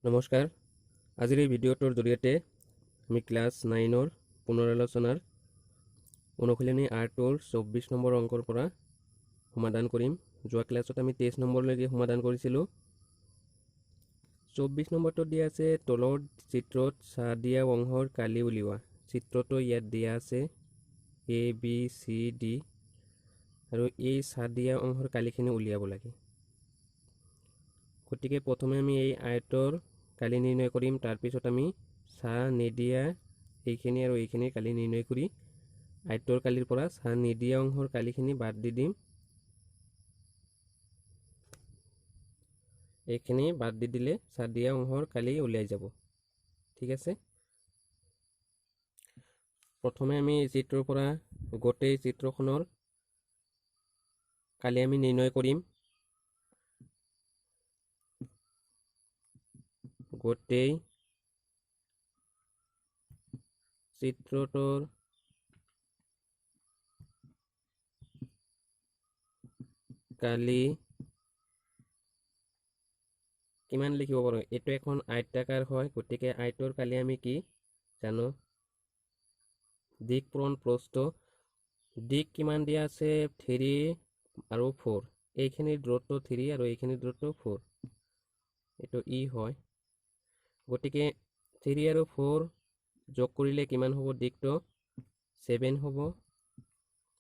নমস্কাৰ। আজিৰ এই ভিডিঅ'টোৰ জৰিয়তে আমি ক্লাছ 9ৰ পুনৰালোচনাৰ অনুশীলনী R2ৰ 24 নম্বৰ অংকৰ পৰা সমাধান কৰিম। যোৱা ক্লাছত আমি 23 নম্বৰলৈকে সমাধান কৰিছিলোঁ। 24 নম্বৰটো দিয়া আছে তলৰ চিত্ৰত চাহ দিয়া অংশৰ কালি উলিওৱা। চিত্ৰটো ইয়াত দিয়া আছে A B C D আৰু এই চাহ দিয়া অংশৰ কালিখিনি উলিয়াব লাগে। গতিকে প্ৰথমে আমি এই আয়তৰ কালি নিৰ্ণয় কৰিম, তাৰপিছত আমি চাহ নিদিয়া এইখিনি আৰু এইখিনি কালি নিৰ্ণয় কৰি আয়তৰ কালিৰ পৰা চাহ নিদিয়া অংশৰ কালিখিনি বাদ দি দিম। এইখিনি বাদ দি দিলে চাহ দিয়া অংশৰ কালি উলিয়াই যাব। ঠিক আছে। প্ৰথমে আমি এই চিত্ৰৰ পৰা গোটেই চিত্ৰখনৰ কালি আমি নিৰ্ণয় কৰিম। গোটেই চিত্ৰটোৰ কালি কিমান লিখিব পাৰোঁ? এইটো এখন আয়তাকাৰ হয়, গতিকে আয়তৰ কালি আমি কি জানো? দিক পূৰণ প্ৰস্থ। দিক কিমান দিয়া আছে? 3 আৰু 4। এইখিনিৰ দূৰত্ব 3 আৰু এইখিনিৰ দূৰত্ব 4। এইটো ই হয়। গতিকে 3 আৰু 4 যোগ কৰিলে কিমান হ'ব? দিকটো 7 হ'ব।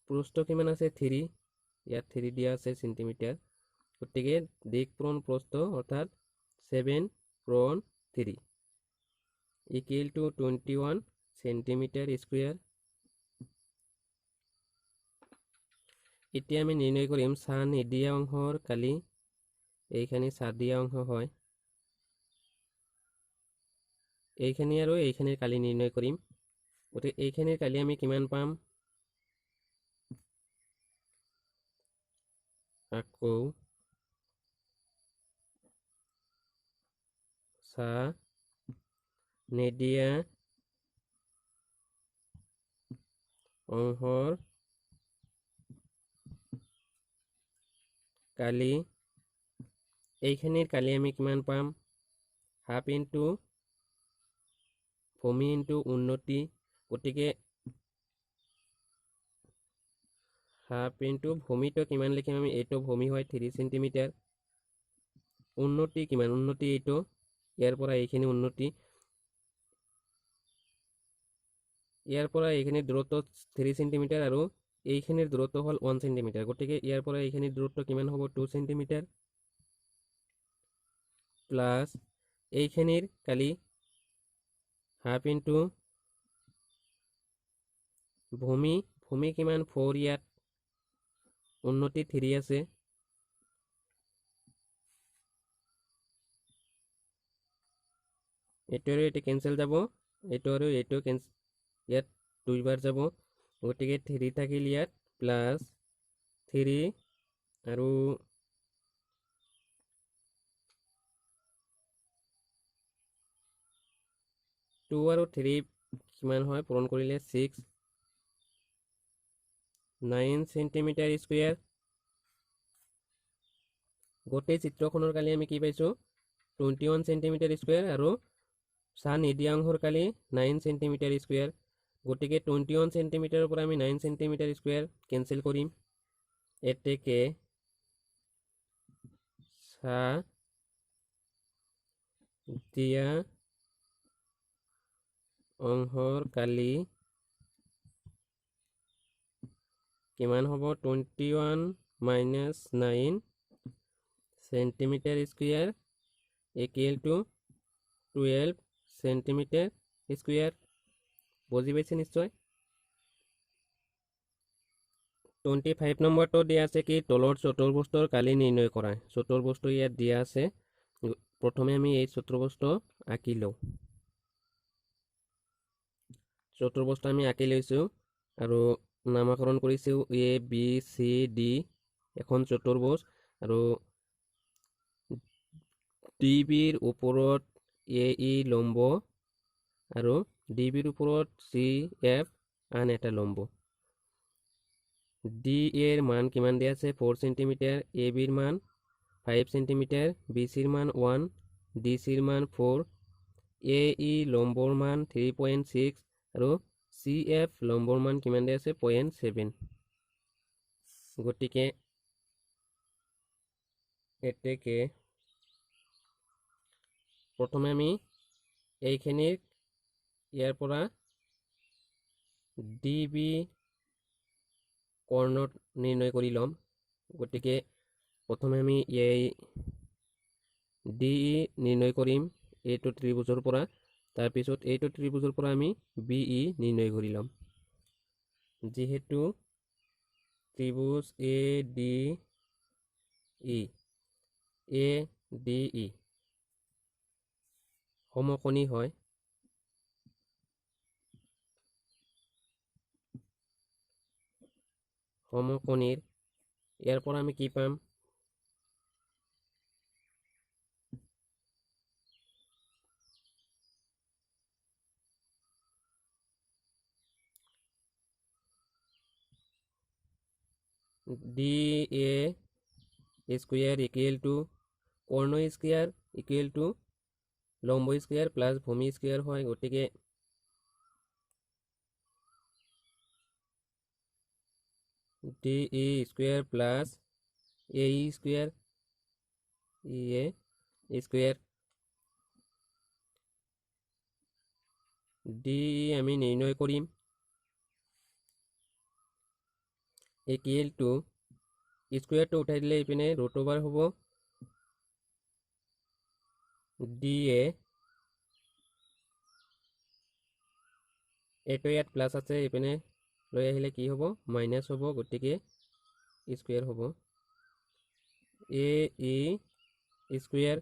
প্ৰস্থ কিমান আছে? 3। ইয়াত 3 দিয়া আছে চেণ্টিমিটাৰ। গতিকে দিক পূৰণ প্ৰস্থ অৰ্থাৎ 7 পূৰণ 3 ইকুৱেল টু 21 সেন্টিমিটাৰ স্কুয়াৰ। এতিয়া আমি নিৰ্ণয় কৰিম চাহ নিদিয়া অংশৰ কালি। এইখানি চাহ দিয়া অংশ হয়, এইখানি আৰু এইখানিৰ কালি নিৰ্ণয় কৰিম। গতিকে এইখানিৰ কালি আমি কিমান পাম? আকৌ চাহ নিদিয়া অংশৰ কালি, এইখানিৰ কালি আমি কিমান পাম? হাফ ইনটু ভূমি ইনটু উন্নতি। গতিকে হাফ ইনটু ভূমিটো কিমান লিখিম আমি? এইটো ভূমি হয় 3 সেন্টিমিটাৰ। উন্নতি কিমান? উন্নতি এইটো, ইয়াৰ পৰা এইখিনি উন্নতি, ইয়াৰ পৰা এইখিনি দূৰত্ব 3 সেন্টিমিটাৰ আৰু এইখিনিৰ দূৰত্ব হ'ল 1 সেন্টিমিটাৰ। গতিকে ইয়াৰ পৰা এইখিনিৰ দূৰত্ব কিমান হ'ব? 2 সেন্টিমিটাৰ প্লাস এইখিনিৰ কালি হাফ ইনটু ভূমি। ভূমি কিমান? 4, ইয়াত উন্নতি 3 আছে। এইটো আৰু এইটো কেঞ্চেল যাব, এইটো আৰু এইটো ইয়াত 2 বাৰ যাব। গতিকে 3 থাকিল ইয়াত প্লাস 3 আৰু 2 আৰু 3 কিমান হয়? পূৰণ কৰিলে 6, 9 সেন্টিমিটাৰ স্কুয়াৰ। গোটেই চিত্ৰখনৰ কালি আমি কি পাইছো? 21 সেন্টিমিটাৰ স্কুয়াৰ আৰু চাহ নিদিয়া অংশৰ কালি 9 সেন্টিমিটাৰ স্কুয়াৰ। গতিকে 21 সেন্টিমিটাৰৰ পৰা আমি 9 সেন্টিমিটাৰ স্কুয়াৰ কেনসেল কৰিম। এতেকে চাহ দিয়া অংশৰ কালি কিমান হ'ব? 21 minus 9 centimetre square equal to 12 centimetre square. বুঝি পাইছে নিশ্চয়। 25 নম্বৰটো দিয়া আছে কি তলৰ চতুৰ্ভুজৰ কালি নিৰ্ণয় কৰা। চতুৰ্ভুজটো ইয়াত দিয়া আছে। প্ৰথমে আমি এই চতুৰ্ভুজটো আঁকি লওঁ। চতুৰ্ভুজটো আমি আঁকি লৈছো আৰু নামকৰণ কৰিছো A B C D এখন চতুৰ্ভুজ আৰু ডিবিৰ ওপৰত AE লম্ব আৰু ডিবিৰ ওপৰত CF আন এটা লম্ব। ডি এর মান কিমান দিয়া আছে? 4 সেন্টিমিটার, AB র মান 5 সেন্টিমিটার, BC র মান 1 ডিচিৰ মান 4, AE লম্বৰ মান 3.6 আৰু CF লম্বৰ মান কিমান দিয়া আছে 0.7। গতিকে এতেকে প্ৰথমে আমি এইখিনিৰ ইয়াৰ পৰা DB কৰ্ণত নিৰ্ণয় কৰি ল'ম। গতিকে প্ৰথমে আমি এই DE নিৰ্ণয় কৰিম এইটো ত্ৰিভুজৰ পৰা, তাৰপিছত এইটো ত্ৰিভুজৰ পৰা আমি BE নিৰ্ণয় কৰি ল'ম। যেহেতু ত্ৰিভুজ ADE সমকোণী হয়, সমকোণীৰ ইয়াৰ পৰা আমি কি পাম DA square equal to Karna square equal to লম্ব স্কয়ার প্লাস ভূমি স্কয়ার হয়। গতিকে DE square plus AE square EA square DE আমি নির্ণয় করিম ইকুয়াল টু স্কয়ারটো উঠাই দিলে ইপিনে ৰুট ওভাৰ হ'ব DA এইটো ইয়াত প্লাস আছে ইপিনে লৈ আহিলে কি হ'ব মাইনাস হ'ব। গতিকে স্কয়ার হ'ব AE স্কয়ার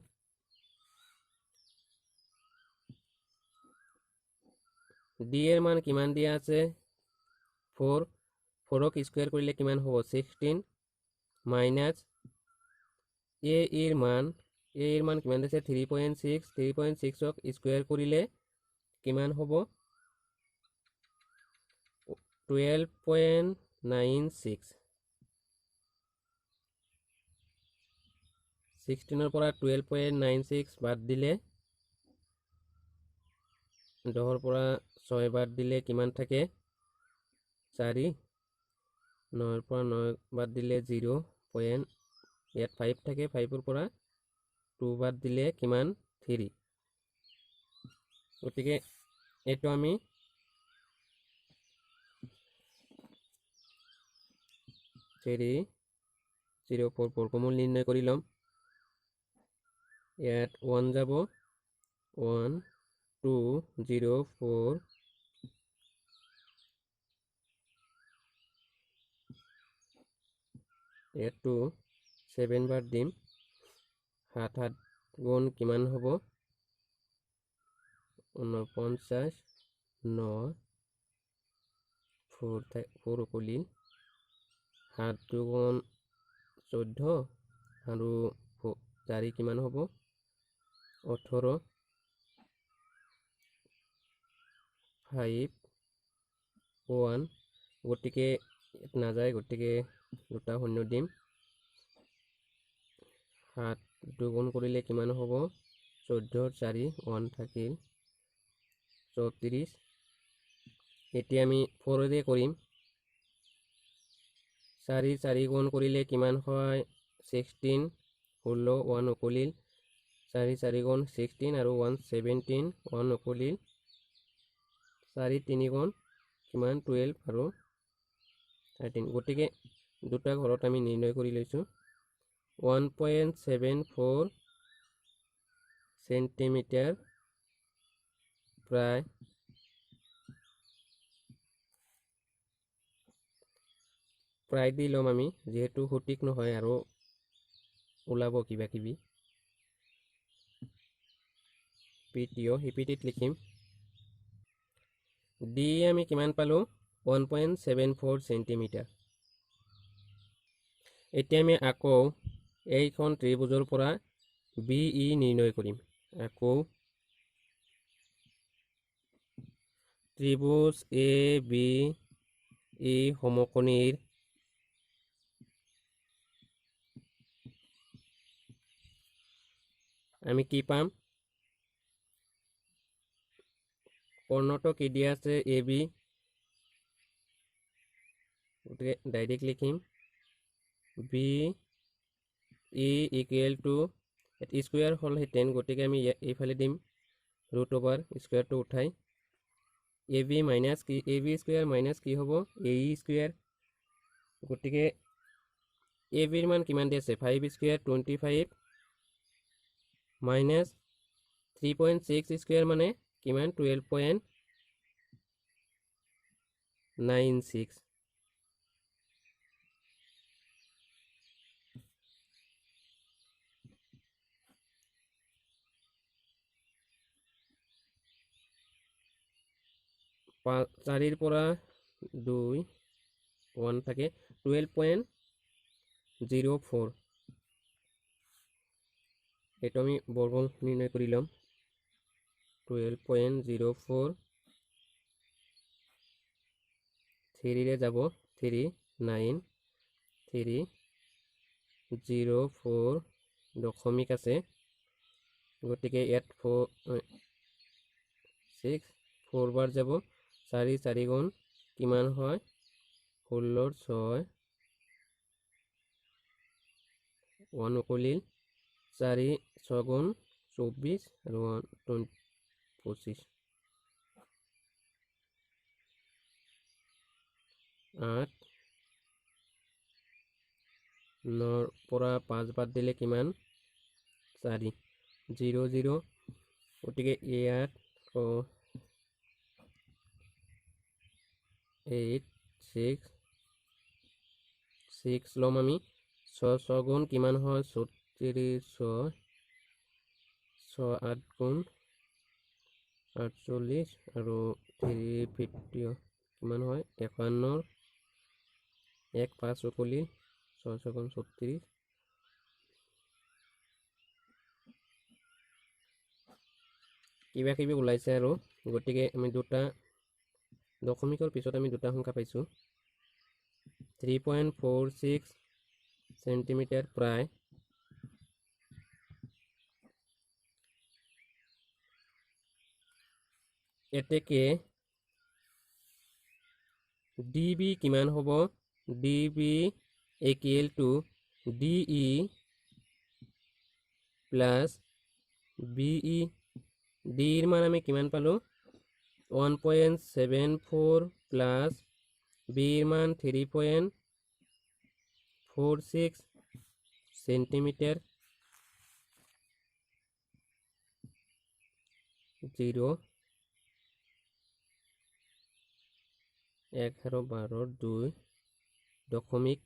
D এর মান কিমান দিয়া আছে 4, 4ক স্কয়ার কৰিলে কিমান হ'ব 16 মাইনাস A এৰ মান কিমান দিছে 3.6, 3.6ক স্কয়াৰ কৰিলে কিমান হ'ব 12.96, 16 পৰা 12.96 বাদ দিলে 10 পৰা 6 বাদ দিলে কিমান থাকে 4, 9 পৰা 9 বাদ দিলে 0. ইয়াত 5 থাকে 5 পৰা 2 বাদ দিলে কিমান 3। গতিকে এইটো আমি 3.04 বৰ্গমূল নিৰ্ণয় কৰি ল'ম। ইয়াত 1 যাব 1 2 0 4 ইয়াত 2 7 বাৰ দিম 7 7 গুণ কিমান হ'ব 49 9 4 উকলিল 7 দুগুণ 14 আৰু 4 কিমান হ'ব 18 5 1। গতিকে নাযায়, গতিকে দুটা শূন্য দিম 7 দুগুণ কৰিলে কিমান হ'ব 14 4 1 থাকিল 34। এতিয়া আমি 4ৰে কৰিম 4 4 গুণ কৰিলে কিমান হয় 16 16 1 উকলিল 4 4 গুণ 16 আৰু 1 17 1 উকলিল 4 3 গুণ কিমান 12 আৰু 13। গতিকে দুটা ঘৰত আমি নিৰ্ণয় কৰি লৈছো 1.74 সেন্টিমিটাৰ প্ৰায় দি লম আমি যেহেতু সঠিক নহয় আৰু ওলাব কিবা কিবি পিটিও হিপিটিত লিখিম ডি আমি কিমান পালো 1.74 সেন্টিমিটার। এতিয়া আমি আকৌ এইখন ত্ৰিভুজৰ পৰা BE নিৰ্ণয় কৰিম। আকৌ ত্ৰিভুজ ABE সমকোণীৰ আমি কি পাম কৰ্ণটো কি দিয়া আছে AB গতিকে ডাইৰেক্ট লিখিম BE ইকুৱেল টু স্কুৱেৰ হ'ল সেই 10 গতিকে আমি এইফালে দিম ৰুট অভাৰ স্কুৱেৰটো উঠাই AB মাইনাছ কি AB স্কুৱেৰ মাইনাছ কি হ'ব AE স্কুৱেৰ গতিকে ABৰ মান কিমান দি আছে 5 স্কুৱেৰ 25 মাইনাছ 3.6 স্কুৱেৰ মানে কিমান 12.96 4ৰ পৰা 2 1 থাকে 12.04 এইটো আমি বৰ্গমূল নিৰ্ণয় কৰি ল'ম 12.04 3ৰে যাব 3 9 3 0 4 দশমিক আছে গতিকে ইয়াত 6 4 বাৰ যাব 4 4 গুণ কিমান হয় 16 6 1 উকলিল 4 6 গুণ 24 আৰু 25 8 9 পৰা 5 বাদ দিলে কিমান 4 0 0 গতিকে ইয়াত 8 6 6 ল'ম আমি 6 6 গুণ কিমান হয় 36 6 8 গুণ 48 আৰু 350 কিমান হয় 51 1 5 উকলি 6 6 গুণ 36 কিবা কিবি ওলাইছে আৰু গতিকে আমি দুটা দশমিকৰ পিছত আমি দুটা সংখ্যা পাইছো 3.46 সেন্টিমিটাৰ প্ৰায় এতেকে DB কিমান হ'ব DB equal to DE plus BE D ৰ মান আমি কিমান পালো 1.74 plus B ৰ মান 3.46 সেন্টিমিটাৰ 0 11 12 2 দশমিক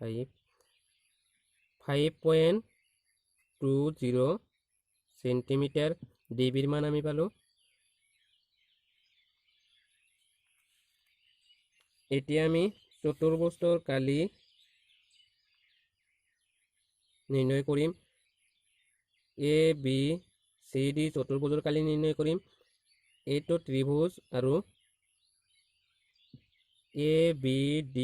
5.20 সেন্টিমিটাৰ ডিবিৰ মান আমি পালো এতিয়া আমি চতুৰ্ভুজৰ কালি নিৰ্ণয় কৰিম ABCD চতুৰ্ভুজৰ কালি নিৰ্ণয় কৰিম এইটো ত্ৰিভুজ আৰু ABD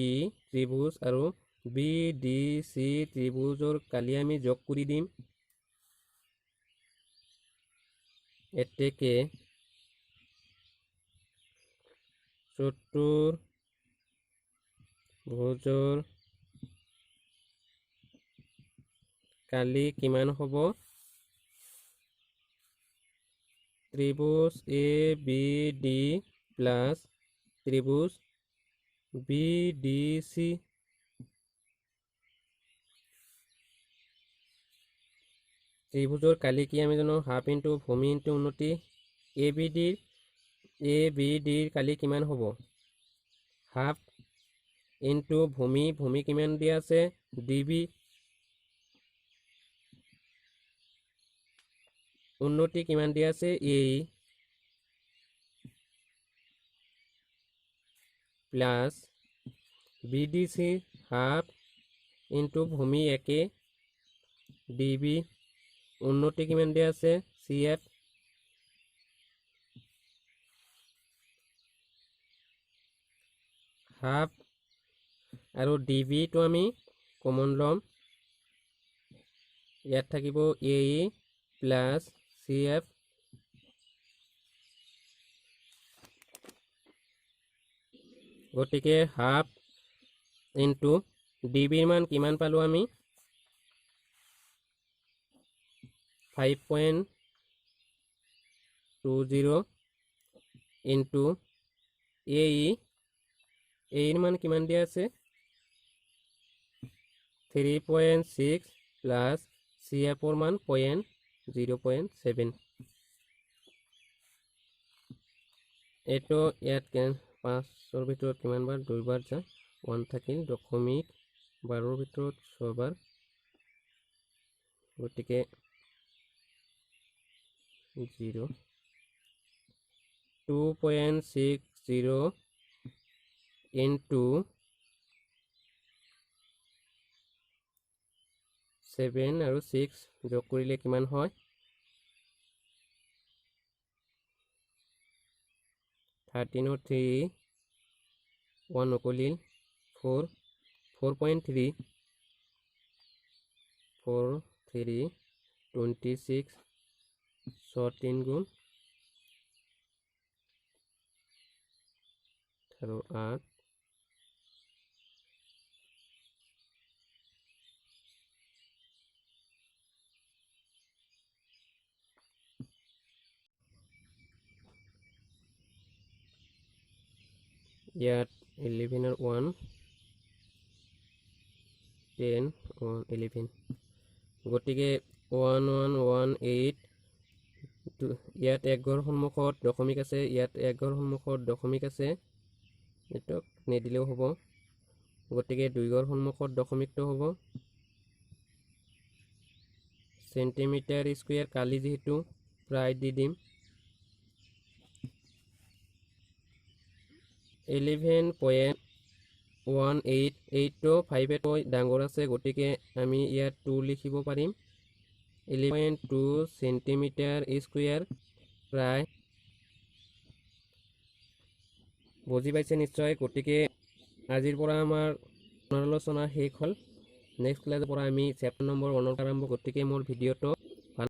ত্ৰিভুজ আৰু BDC ত্ৰিভুজৰ কালি আমি যোগ কৰি দিম এতেকে চতুৰ্ভুজৰ কালি কিমান হ'ব ত্ৰিভুজ ABD প্লাস ত্ৰিভুজ BDC ত্ৰিভুজৰ কালি কি আমি জানো হাফ ইনটু ভূমি ইনটু উন্নতি ABD কালি কিমান হ'ব হাফ ইনটু ভূমি কিমান দিয়া আছে DB উন্নতি কিমান দিয়া আছে AE plus BDC half into ভূমি একে DB উন্নতি কিমান দিয়া আছে CF হাফ আৰু DB তো আমি কমন লম ইয়াত থাকিব AE প্লাস CF গতিকে হাফ ইনটু ডিবিৰ মান কিমান পালোঁ আমি 5.20 ইনটু এৰ মান কিমান দিয়া আছে 3.6 প্লাস CFৰ মান 0.7 এইটো ইয়াত 5ৰ ভিতৰত কিমান বাৰ 2 বাৰ যায় 1 থাকিল 0.12ৰ ভিতৰত 6 বাৰ গতিকে 0 2.60 ইনটু 7 আৰু 6 যোগ কৰিলে কিমান হয় 13 ৰ 3 1 নকলিল 4 4.3 26 3 গুণ আৰু 8 ইয়াত 11 ৰ 1 10 1 11 গতিকে 1118 ইয়াত এক ঘৰ সন্মুখত দশমিক আছে ইয়াত এক ঘৰ সন্মুখত দশমিক আছে এটো নেদিলেও হ'ব গতিকে দুই ঘৰ সন্মুখত দশমিকটো হ'ব সেন্টিমিটাৰ স্কয়াৰ কালি যেহেতু প্ৰায় দি দিম 11.18 এইটো 5 তকৈ ডাঙৰ আছে গতিকে আমি ইয়াত 2 লিখিব পাৰিম 11.2 সেন্টিমিটাৰ স্কয়াৰ প্ৰায় বুজি পাইছে নিশ্চয় গতিকে আজিৰ পৰা আমাৰ আলোচনা শেষ হ'ল নেক্সট ক্লাছৰ পৰা আমি চেপ্টাৰ নম্বৰ 1 আৰম্ভ গতিকে মোৰ ভিডিঅ'টো